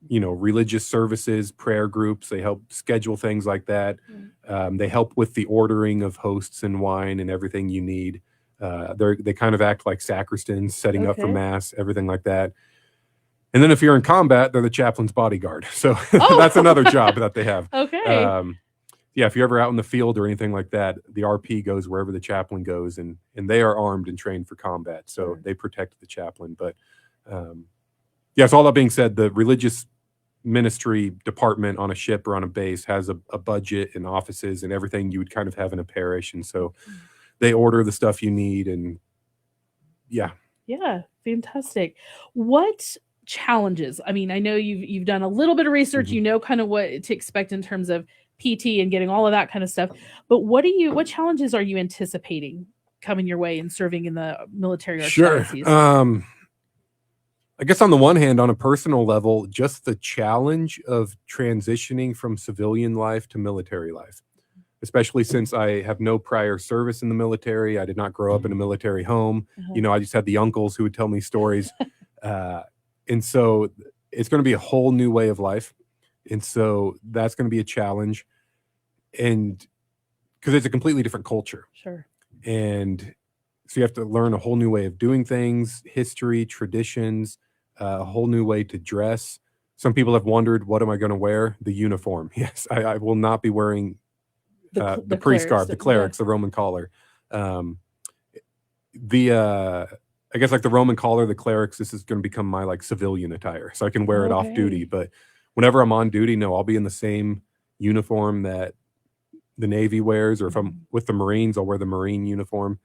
religious services, prayer groups. They help schedule things like that. They help with the ordering of hosts and wine and everything you need. They kind of act like sacristans, setting up for Okay. mass, everything like that. And then if you're in combat, they're the chaplain's bodyguard. So Oh! that's another job that they have. Okay. Yeah, if you're ever out in the field or anything like that, the RP goes wherever the chaplain goes, and they are armed and trained for combat, so Sure. they protect the chaplain. But yeah, so all that being said, the religious ministry department on a ship or on a base has a budget and offices and everything you would kind of have in a parish, and so they order the stuff you need, and yeah. Yeah, fantastic. What challenges? I mean, I know you've done a little bit of research, Mhm. you know kind of what to expect in terms of PT and getting all of that kind of stuff. But what challenges are you anticipating coming your way and serving in the military Sure. archdiocese? I guess on the one hand, on a personal level, just the challenge of transitioning from civilian life to military life, especially since I have no prior service in the military. I did not grow up in a military home. Uh-huh. I just had the uncles who would tell me stories. And so it's going to be a whole new way of life. And so that's going to be a challenge. And because it's a completely different culture. Sure. And so you have to learn a whole new way of doing things, history, traditions, a whole new way to dress. Some people have wondered, what am I going to wear? The uniform. Yes, I will not be wearing the priest garb, the clerics, the Roman collar. I guess like the Roman collar, the clerics, this is going to become my like civilian attire. So I can wear it off duty. But whenever I'm on duty, no, I'll be in the same uniform that the Navy wears, or if I'm with the Marines, I'll wear the Marine uniform.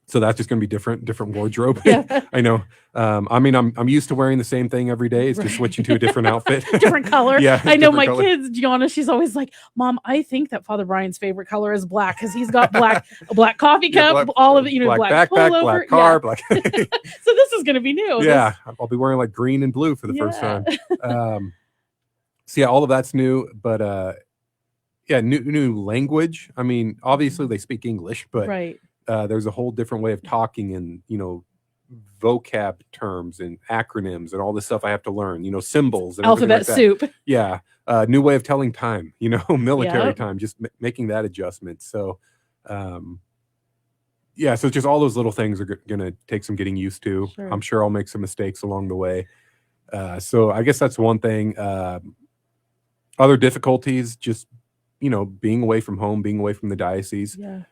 So that's just going to be different wardrobe. Yeah. I know. I mean, I'm used to wearing the same thing every day. It's just switching to a different outfit. Different color. Yeah. I know different my color. kids, Gianna, she's always like, Mom, I think that Father Brian's favorite color is black because he's got a black coffee cup, all of it, black backpack, pullover. black car, Yeah. black. So this is going to be new. Yeah, I'll be wearing like green and blue for the first time. So yeah, all of that's new, but yeah, new language. I mean, obviously they speak English, but Right. There's a whole different way of talking, and vocab terms and acronyms and all this stuff I have to learn. Symbols and Alphabet everything like that. soup. Yeah, new way of telling time. Military Yep. time. Just making that adjustment. So, yeah. So just all those little things are gonna take some getting used to. Sure. I'm sure I'll make some mistakes along the way. So I guess that's one thing. Other difficulties, just being away from home, being away from the diocese. Yeah.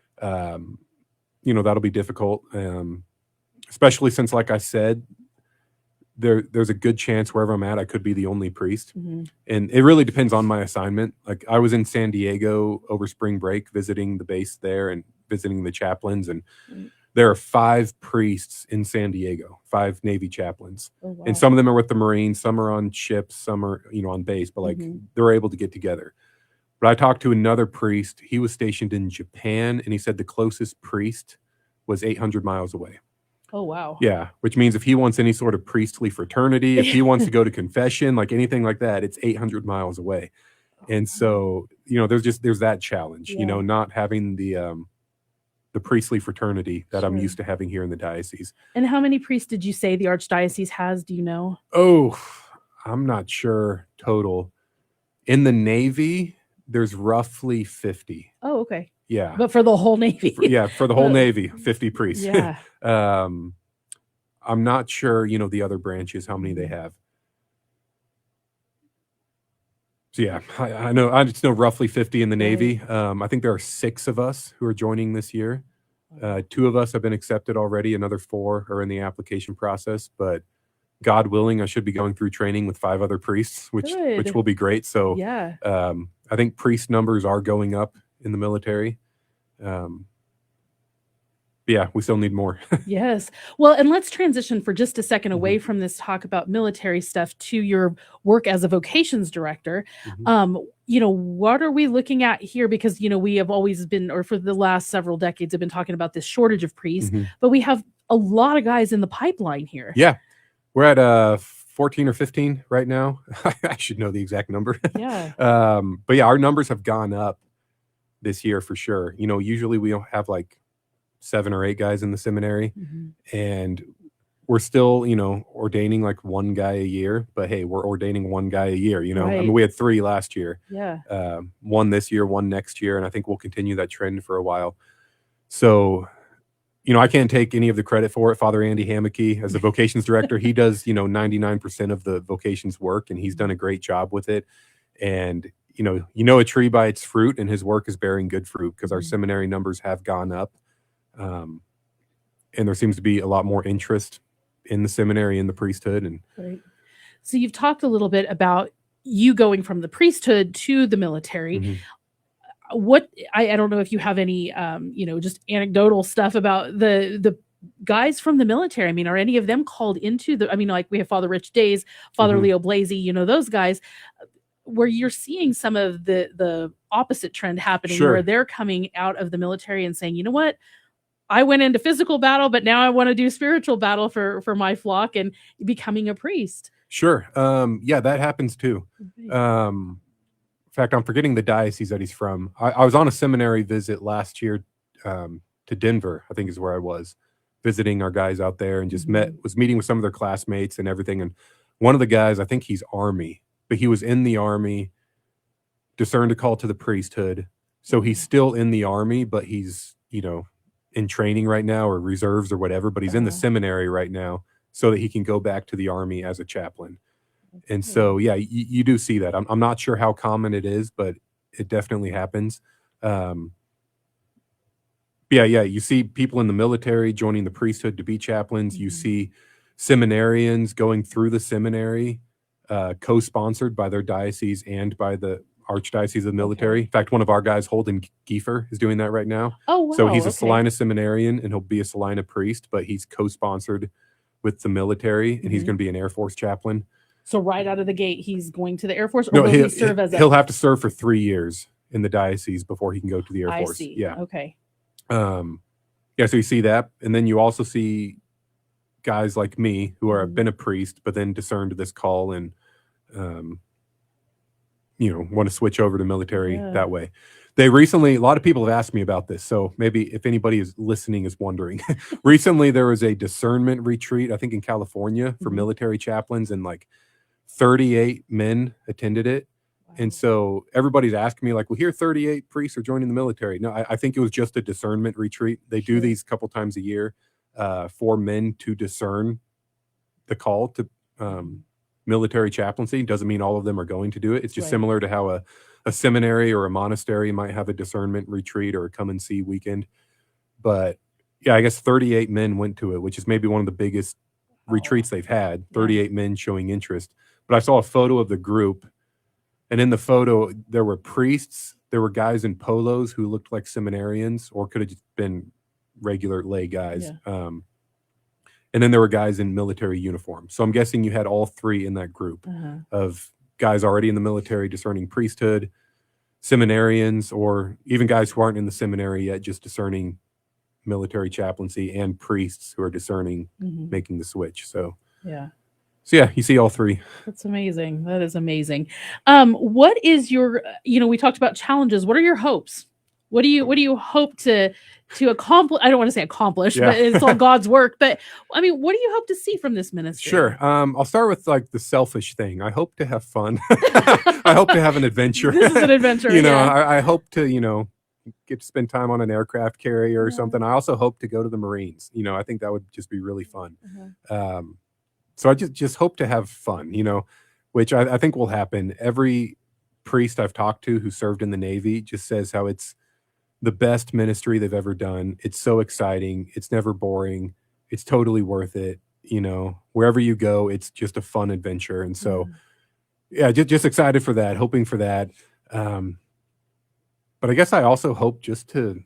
That'll be difficult, especially since, like I said, there's a good chance wherever I'm at, I could be the only priest. Mm-hmm. And it really depends on my assignment. Like I was in San Diego over spring break, visiting the base there and visiting the chaplains. And there are 5 priests in San Diego, 5 Navy chaplains. Oh, wow. And some of them are with the Marines, some are on ships, some are, on base, but like they're able to get together. But I talked to another priest. He was stationed in Japan, and he said the closest priest was 800 miles away. Oh, wow. Yeah, which means if he wants any sort of priestly fraternity, if he wants to go to confession, like anything like that, it's 800 miles away. And so, there's that challenge, Yeah. Not having the priestly fraternity that I'm Sure. used to having here in the diocese. And how many priests did you say the archdiocese has? Do you know? Oh, I'm not sure total. In the Navy, there's roughly 50. Oh, okay. Yeah. But for the whole Navy. For the whole Navy, 50 priests. Yeah. I'm not sure, the other branches, how many they have. So yeah, I just know roughly 50 in the Navy. I think there are 6 of us who are joining this year. 2 of us have been accepted already. Another 4 are in the application process, but God willing, I should be going through training with 5 other priests, which will be great. So yeah. I think priest numbers are going up in the military. yeah, we still need more. Yes. Well, and let's transition for just a second away Mhm, from this talk about military stuff to your work as a vocations director. mhm, What are we looking at here? Because, we have always been, or for the last several decades, have been talking about this shortage of priests, mhm. but we have a lot of guys in the pipeline here. Yeah, we're at 14 or 15 right now. I should know the exact number. Yeah. But yeah, our numbers have gone up this year for sure. Usually we don't have like 7 or 8 guys in the seminary, Mhm. and we're still, ordaining like one guy a year. But hey, we're ordaining one guy a year. I mean, Right. we had 3 last year, Yeah. one this year, one next year, and I think we'll continue that trend for a while. So I can't take any of the credit for it. Father Andy Hammocky, as the vocations director, he does, 99% of the vocations work, and he's done a great job with it. And, a tree by its fruit, and his work is bearing good fruit because our Mhm. seminary numbers have gone up. Um, and there seems to be a lot more interest in the seminary, in the priesthood. And Right. So you've talked a little bit about you going from the priesthood to the military. mhm, What I don't know if you have any just anecdotal stuff about the guys from the military. I mean, are any of them called into the, I mean, like we have Father Rich Days, Father mhm. Leo Blasey, those guys, where you're seeing some of the opposite trend happening where Sure. they're coming out of the military and saying, you know what, I went into physical battle, but now I want to do spiritual battle for my flock, and becoming a priest. Sure. Yeah, that happens too. Okay. In fact, I'm forgetting the diocese that he's from. I was on a seminary visit last year, to Denver, I think is where I was, visiting our guys out there, and just Mhm. was meeting with some of their classmates and everything. And one of the guys, I think he's Army, but he was in the Army, discerned a call to the priesthood. So he's Wow. still in the Army, but he's, in training right now, or reserves or whatever, but he's in the Uh-huh. seminary right now so that he can go back to the Army as a chaplain. And Okay. so, yeah, you do see that. I'm not sure how common it is, but it definitely happens. Um, yeah, you see people in the military joining the priesthood to be chaplains. You Mhm. see seminarians going through the seminary, co-sponsored by their diocese and by the archdiocese of the military. Okay. In fact, one of our guys, Holden Kiefer, is doing that right now. Oh, So wow. he's a Okay. Salina seminarian, and he'll be a Salina priest, but he's co-sponsored with the military, and he's Mhm. going to be an Air Force chaplain. So right out of the gate, he's going to the Air Force, or No, will he serve as a? he'll have to serve for 3 years in the diocese before he can go to the Air I Force. see. Yeah. Okay. Um, yeah, so you see that, and then you also see guys like me who have Mhm. been a priest, but then discerned this call, and um, want to switch over to military Yeah. that way. They recently, a lot of people have asked me about this, so maybe if anybody is listening is wondering. Recently, there was a discernment retreat, I think in California, for Mhm. military chaplains, and like 38 men attended it. And Wow. so everybody's asking me, like, well, here 38 priests are joining the military. No, I think it was just a discernment retreat. They do Sure. these a couple times a year, for men to discern the call to Mhm. military chaplaincy. Doesn't mean all of them are going to do it. It's just Right. similar to how a seminary or a monastery might have a discernment retreat or a come and see weekend. But yeah, I guess 38 men went to it, which is maybe one of the biggest Wow. retreats they've had. Yeah. 38 men showing interest. But I saw a photo of the group, and in the photo, there were priests, there were guys in polos who looked like seminarians or could have just been regular lay guys. Yeah. And then there were guys in military uniform. So I'm guessing you had all 3 in that group Uh-huh. of guys already in the military discerning priesthood, seminarians, or even guys who aren't in the seminary yet, just discerning military chaplaincy, and priests who are discerning Mhm. making the switch. Yeah. So yeah, you see all 3. That's amazing. That is amazing. What is your, we talked about challenges. What are your hopes? What do you hope to accomplish? I don't want to say accomplish, Yeah. but it's all God's work. But I mean, what do you hope to see from this ministry? Sure. I'll start with like the selfish thing. I hope to have fun. I hope to have an adventure. This is an adventure. Yeah. I hope to, get to spend time on an aircraft carrier or something. I also hope to go to the Marines. I think that would just be really fun. Uh-huh. So I just hope to have fun, which I think will happen. Every priest I've talked to who served in the Navy just says how it's the best ministry they've ever done. It's so exciting. It's never boring. It's totally worth it. Wherever you go, it's just a fun adventure. And so, yeah, just excited for that, hoping for that. But I guess I also hope just to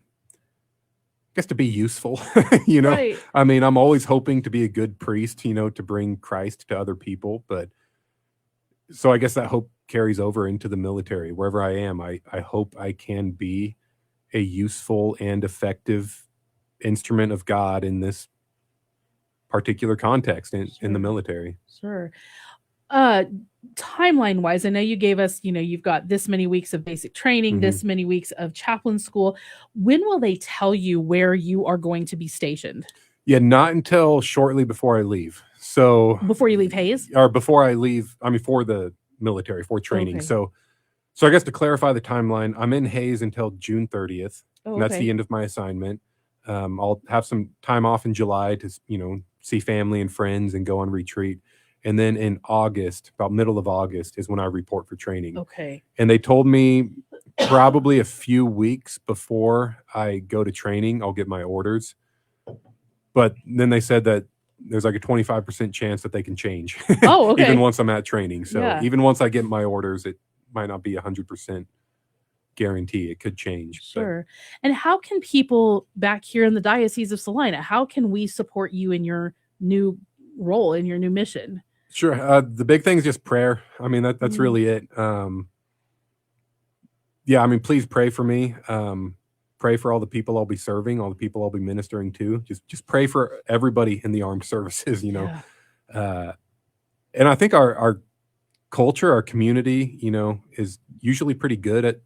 guess to be useful, you know. Right. I mean, I'm always hoping to be a good priest, you know, to bring Christ to other people. But so I guess that hope carries over into the military. Wherever I am, I hope I can be a useful and effective instrument of God in this particular context in the Sure. military. Sure. Uh, Timeline wise, I know you gave us, you've got this many weeks of basic training, Mhm. this many weeks of chaplain school. When will they tell you where you are going to be stationed Yeah, not until shortly before I leave. So, before you leave Hayes? or before I leave, I mean, for the military, for training. Okay. So I guess to clarify the timeline, I'm in Hayes until June 30th, Oh, and that's the okay. end of my assignment. I'll have some time off in July to, see family and friends and go on retreat. And then in August, about middle of August, is when I report for training. Okay. And they told me probably a few weeks before I go to training, I'll get my orders. But then they said that there's like a 25% chance that they can change Oh, okay. even once I'm at training. So Yeah. even once I get my orders, it might not be 100% guarantee. It could change. Sure. And how can people back here in the Diocese of Salina, how can we support you in your new role, in your new mission? Sure. The big thing is just prayer. I mean, that's Mhm. really it. Yeah, I mean, please pray for me. Pray for all the people I'll be serving, all the people I'll be ministering to. Just pray for everybody in the armed services, Yeah. And I think our culture, our community, is usually pretty good at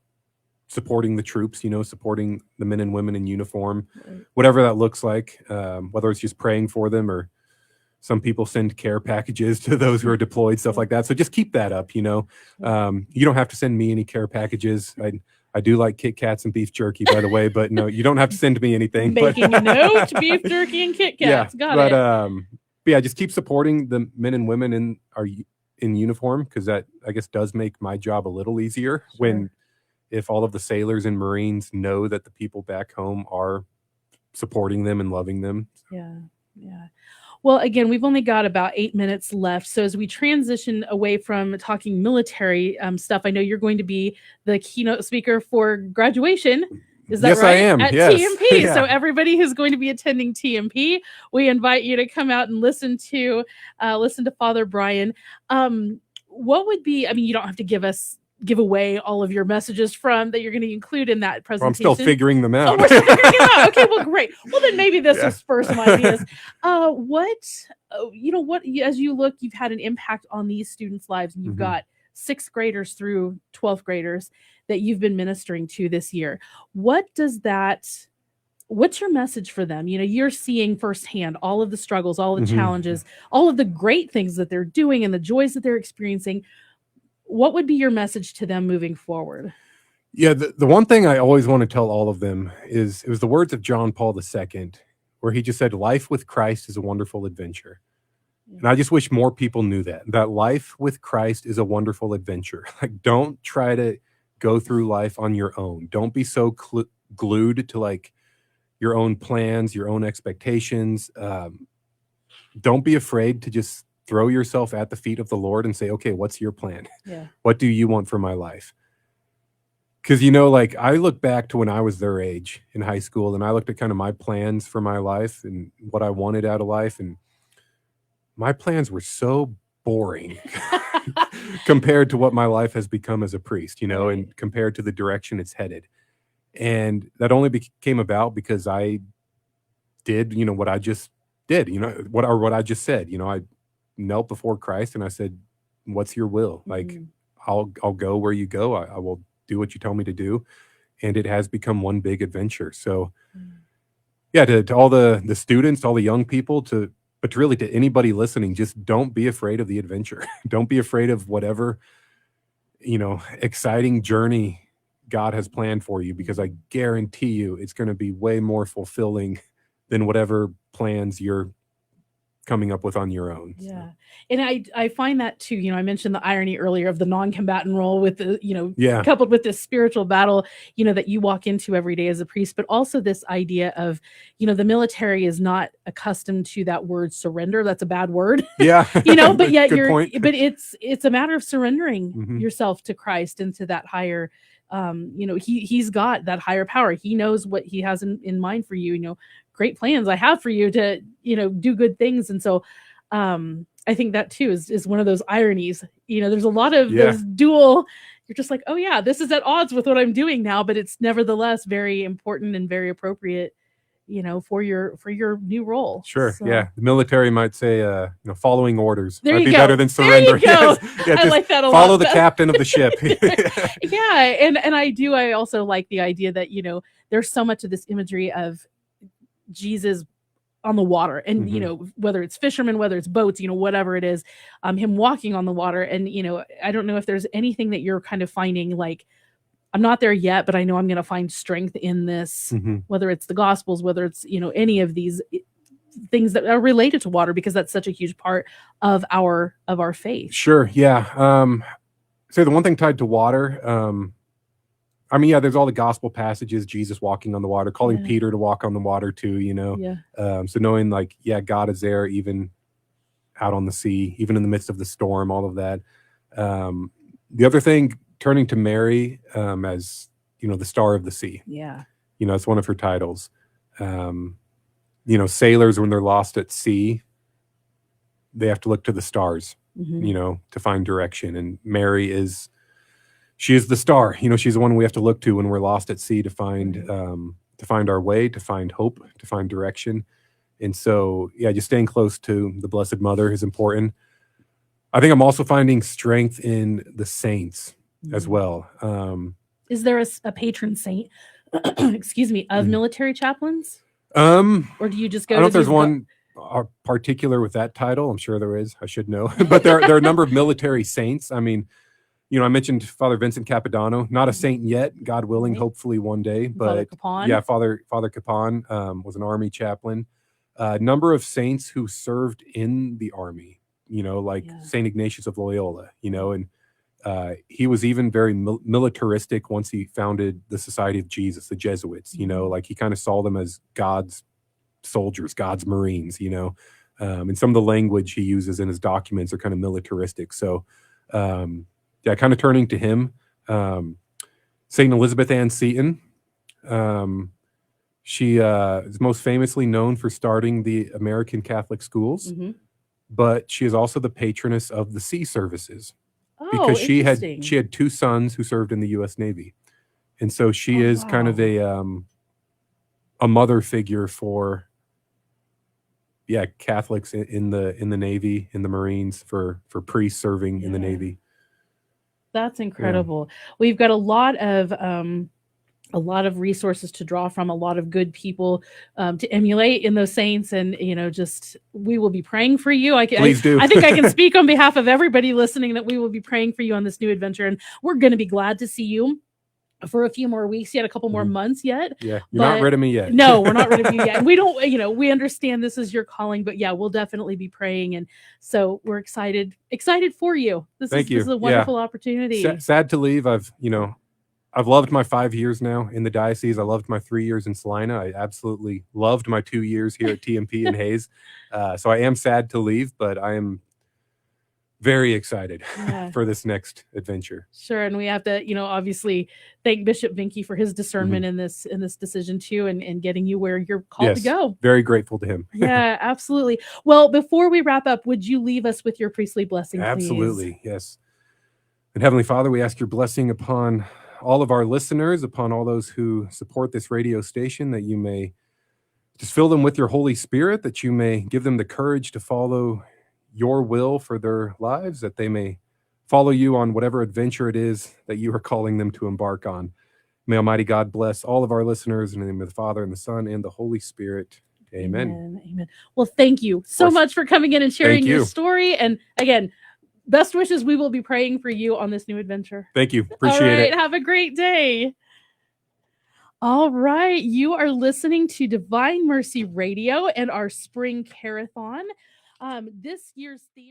supporting the troops, supporting the men and women in uniform, Right. whatever that looks like, whether it's just praying for them or some people send care packages to those who are deployed, stuff like that. So just keep that up, You don't have to send me any care packages. I do like Kit Kats and beef jerky, by the way, but no, you don't have to send me anything. Making a note, beef jerky and Kit Kats. Got it. But yeah, just keep supporting the men and women in uniform, because that, I guess, does make my job a little easier Sure. if all of the sailors and Marines know that the people back home are supporting them and loving them. Yeah. Yeah. Well, again, we've only got about 8 minutes left. So as we transition away from talking military stuff, I know you're going to be the keynote speaker for graduation. Is that Yes, right? I am. At Yes. TMP. Yeah. So everybody who's going to be attending TMP, we invite you to come out and listen to Father Brian. What would be? I mean, you don't have to give away all of your messages from that you're going to include in that presentation. Well, I'm still figuring them out. Oh, we're still figuring it out. Okay, well, great. Well, then maybe this will spur some ideas. As you look, you've had an impact on these students' lives, and you've got 6th graders through 12th graders that you've been ministering to this year. What's your message for them? You're seeing firsthand all of the struggles, all the challenges, all of the great things that they're doing and the joys that they're experiencing. What would be your message to them moving forward? Yeah, the one thing I always want to tell all of them is, it was the words of John Paul II, where he just said, life with Christ is a wonderful adventure. And I just wish more people knew that life with Christ is a wonderful adventure. Like, don't try to go through life on your own. Don't be so glued to like your own plans, your own expectations. Don't be afraid to just throw yourself at the feet of the Lord and say, okay, what's your plan? Yeah. What do you want for my life? Because, like, I look back to when I was their age in high school, and I looked at kind of my plans for my life and what I wanted out of life. And my plans were so boring compared to what my life has become as a priest, Right. and compared to the direction it's headed. And that only came about because I did, what I just did, what I just said. I knelt before Christ and I said, what's your will? Like, I'll go where you go. I will do what you tell me to do. And it has become one big adventure. So yeah, to all the students, all the young people, but really to anybody listening, just don't be afraid of the adventure. Don't be afraid of whatever, exciting journey God has planned for you, because I guarantee you it's going to be way more fulfilling than whatever plans you're coming up with on your own. Yeah. And I find that too, I mentioned the irony earlier of the non-combatant role with the, coupled with this spiritual battle, that you walk into every day as a priest, but also this idea of, the military is not accustomed to that word surrender. That's a bad word. Yeah. But yet Good point. but it's a matter of surrendering yourself to Christ and to that higher he's got that higher power. He knows what he has in mind for you. Great plans I have for you to, do good things. And so I think that too is one of those ironies. There's a lot of those dual, you're just like, oh yeah, this is at odds with what I'm doing now, but it's nevertheless very important and very appropriate, for your new role. Sure. So, yeah. The military might say, following orders might be better than There surrendering. you go. Yes. I like that a lot. Follow the captain of the ship. Yeah. And I also like the idea that, there's so much of this imagery of Jesus on the water and, whether it's fishermen, whether it's boats, whatever it is, him walking on the water. And, I don't know if there's anything that you're kind of finding like, I'm not there yet, but I know I'm going to find strength in this, whether it's the Gospels, whether it's, any of these things that are related to water, because that's such a huge part of our faith. Sure. Yeah. So the one thing tied to water, there's all the gospel passages, Jesus walking on the water, calling Peter to walk on the water too, so knowing like, God is there even out on the sea, even in the midst of the storm, all of that. The other thing, turning to Mary as, the star of the sea. Yeah. It's one of her titles. Sailors, when they're lost at sea, they have to look to the stars, to find direction. And Mary she is the star. She's the one we have to look to when we're lost at sea to find our way, to find hope, to find direction. And so, just staying close to the Blessed Mother is important. I think I'm also finding strength in the saints as well. Is there a patron saint, excuse me, of military chaplains? Or do you just go? I don't know if there's one particular with that title. I'm sure there is. I should know, but there are a number of military saints. I mean, I mentioned Father Vincent Capodanno, not a saint yet, God willing, hopefully one day. But Father Capon was an army chaplain. A number of saints who served in the army. Like Saint Ignatius of Loyola. And he was even very militaristic once he founded the Society of Jesus, the Jesuits. Like he kind of saw them as God's soldiers, God's Marines. And some of the language he uses in his documents are kind of militaristic. So. Kind of turning to him. Saint Elizabeth Ann Seton. She is most famously known for starting the American Catholic schools, but she is also the patroness of the sea services because she had two sons who served in the U.S. Navy, and so she is kind of a mother figure for Catholics in the Navy, in the Marines, for priests serving in the Navy. That's incredible. We've got a lot of resources to draw from, a lot of good people to emulate in those saints, and we will be praying for you. Please do. I think I can speak on behalf of everybody listening that we will be praying for you on this new adventure, and we're going to be glad to see you for a few more weeks yet, a couple more months yet. Yeah, you're not rid of me yet. No, we're not rid of you yet. And we don't, we understand this is your calling, but we'll definitely be praying. And so we're excited for you. This is a wonderful opportunity. Sad to leave. I've loved my 5 years now in the diocese. I loved my 3 years in Salina. I absolutely loved my 2 years here at TMP in Hayes. So I am sad to leave, but I am very excited for this next adventure. Sure. And we have to, obviously thank Bishop Vinke for his discernment in this decision too, and getting you where you're called to go. Very grateful to him. Yeah, absolutely. Well, before we wrap up, would you leave us with your priestly blessing, please? Absolutely. Yes. And Heavenly Father, we ask your blessing upon all of our listeners, upon all those who support this radio station, that you may just fill them with your Holy Spirit, that you may give them the courage to follow your will for their lives, that they may follow you on whatever adventure it is that you are calling them to embark on. May Almighty God bless all of our listeners in the name of the Father and the Son and the Holy Spirit. Amen. Amen. Well, thank you so much for coming in and sharing your story. And again, best wishes. We will be praying for you on this new adventure. Thank you. Appreciate it. Have a great day. All right. You are listening to Divine Mercy Radio and our Spring Carathon. This year's theme.